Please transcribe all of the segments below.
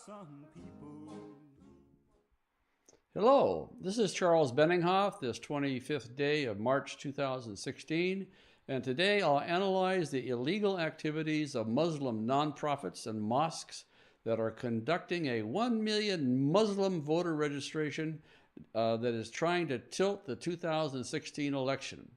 some people. Hello, this is Charles Benninghoff, this 25th day of March 2016, and today I'll analyze the illegal activities of Muslim nonprofits and mosques that are conducting a 1 million Muslim voter registration that is trying to tilt the 2016 election.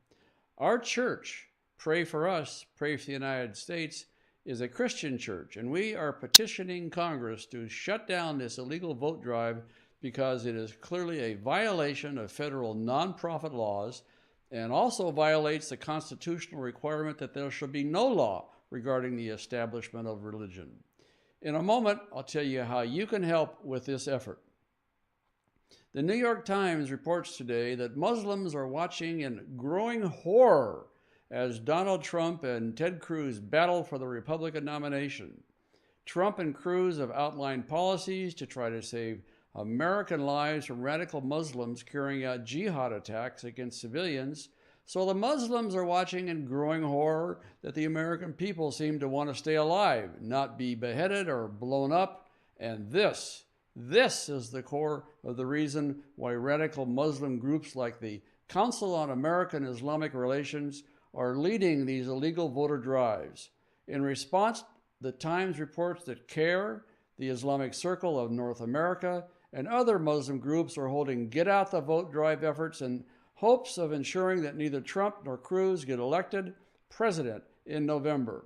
Our church, Pray for Us, Pray for the United States, is a Christian church, and we are petitioning Congress to shut down this illegal vote drive because it is clearly a violation of federal nonprofit laws and also violates the constitutional requirement that there shall be no law regarding the establishment of religion. In a moment, I'll tell you how you can help with this effort. The New York Times reports today that Muslims are watching in growing horror as Donald Trump and Ted Cruz battle for the Republican nomination. Trump and Cruz have outlined policies to try to save American lives from radical Muslims carrying out jihad attacks against civilians, so the Muslims are watching in growing horror that the American people seem to want to stay alive, not be beheaded or blown up, and this is the core of the reason why radical Muslim groups like the Council on American Islamic Relations are leading these illegal voter drives. In response, the Times reports that CARE, the Islamic Circle of North America, and other Muslim groups are holding get out the vote drive efforts in hopes of ensuring that neither Trump nor Cruz get elected president in November.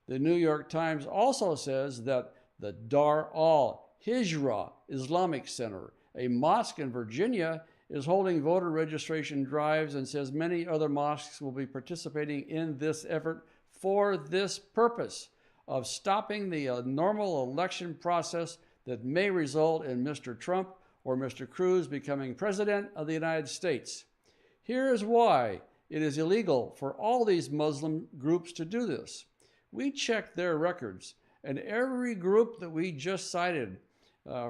The New York Times also says that the Dar al-Hijra Islamic Center, a mosque in Virginia, is holding voter registration drives and says many other mosques will be participating in this effort for this purpose of stopping the normal election process that may result in Mr. Trump or Mr. Cruz becoming president of the United States. Here is why it is illegal for all these Muslim groups to do this. We checked their records, and every group that we just cited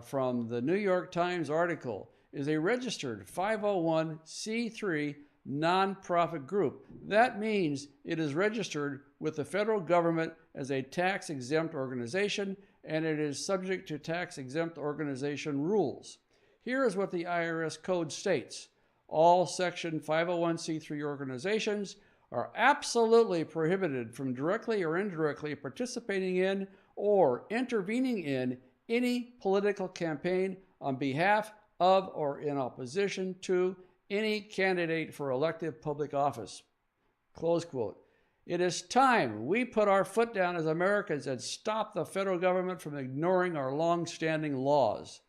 from the New York Times article is a registered 501c3 nonprofit group. That means it is registered with the federal government as a tax-exempt organization, and it is subject to tax-exempt organization rules. Here is what the IRS code states. All Section 501c3 organizations are absolutely prohibited from directly or indirectly participating in or intervening in any political campaign on behalf of or in opposition to any candidate for elective public office. Close quote. It is time we put our foot down as Americans and stop the federal government from ignoring our long-standing laws.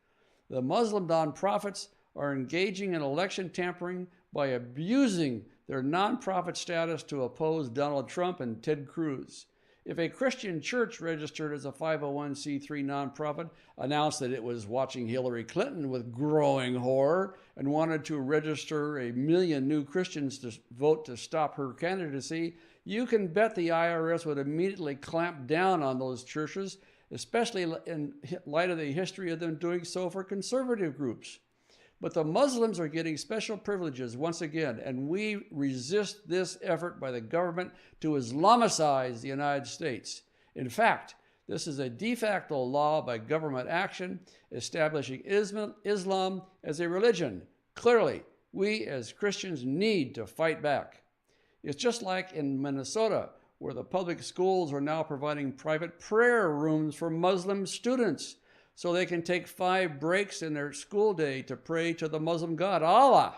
The Muslim nonprofits are engaging in election tampering by abusing their nonprofit status to oppose Donald Trump and Ted Cruz. If a Christian church registered as a 501c3 nonprofit announced that it was watching Hillary Clinton with growing horror and wanted to register 1 million new Christians to vote to stop her candidacy, you can bet the IRS would immediately clamp down on those churches, especially in light of the history of them doing so for conservative groups. But the Muslims are getting special privileges once again, and we resist this effort by the government to Islamicize the United States. In fact, this is a de facto law by government action establishing Islam as a religion. Clearly, we as Christians need to fight back. It's just like in Minnesota, where the public schools are now providing private prayer rooms for Muslim students so they can take 5 breaks in their school day to pray to the Muslim God, Allah.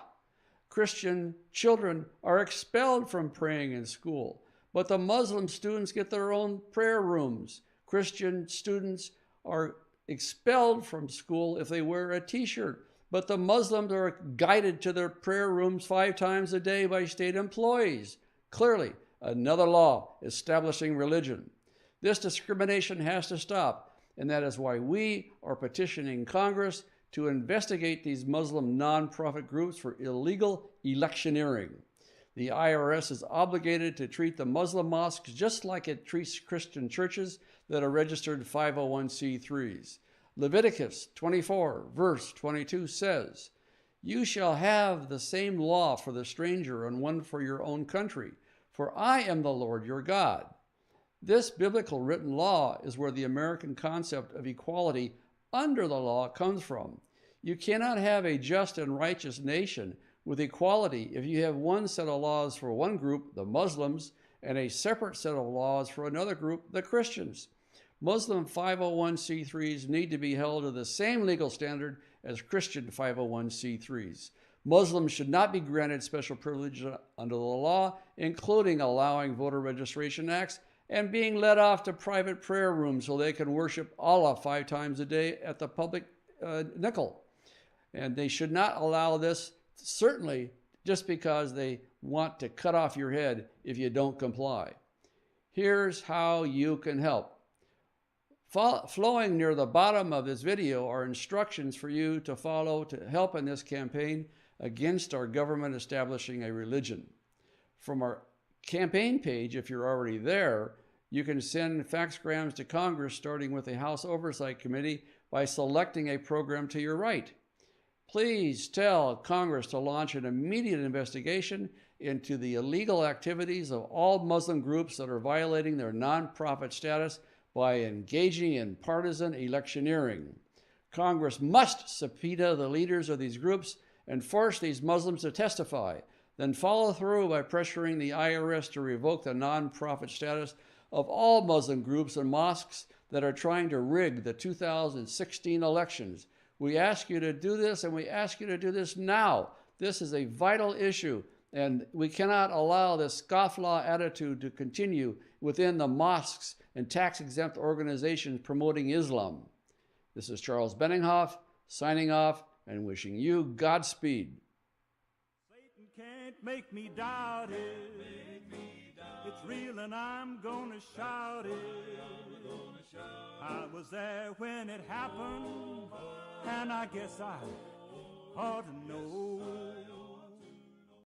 Christian children are expelled from praying in school, but the Muslim students get their own prayer rooms. Christian students are expelled from school if they wear a t-shirt, but the Muslims are guided to their prayer rooms 5 times a day by state employees. Clearly, another law establishing religion. This discrimination has to stop, and that is why we are petitioning Congress to investigate these Muslim nonprofit groups for illegal electioneering. The IRS is obligated to treat the Muslim mosques just like it treats Christian churches that are registered 501c3s. Leviticus 24, verse 22 says, "You shall have the same law for the stranger and one for your own country, for I am the Lord your God." This biblical written law is where the American concept of equality under the law comes from. You cannot have a just and righteous nation with equality if you have one set of laws for one group, the Muslims, and a separate set of laws for another group, the Christians. Muslim 501c3s need to be held to the same legal standard as Christian 501c3s. Muslims should not be granted special privileges under the law, including allowing voter registration acts and being let off to private prayer rooms so they can worship Allah 5 times a day at the public nickel. And they should not allow this, certainly just because they want to cut off your head if you don't comply. Here's how you can help. Flowing near the bottom of this video are instructions for you to follow to help in this campaign against our government establishing a religion. From our campaign page, if you're already there, you can send faxgrams to Congress, starting with the House Oversight Committee, by selecting a program to your right. Please tell Congress to launch an immediate investigation into the illegal activities of all Muslim groups that are violating their nonprofit status by engaging in partisan electioneering. Congress must subpoena the leaders of these groups and force these Muslims to testify, then follow through by pressuring the IRS to revoke the nonprofit status of all Muslim groups and mosques that are trying to rig the 2016 elections. We ask you to do this, and we ask you to do this now. This is a vital issue, and we cannot allow this scofflaw attitude to continue within the mosques and tax-exempt organizations promoting Islam. This is Charles Benninghoff, signing off and wishing you Godspeed. Satan can't make me doubt it. It's real and I'm gonna shout it. I was there when it happened, and I guess I ought to know.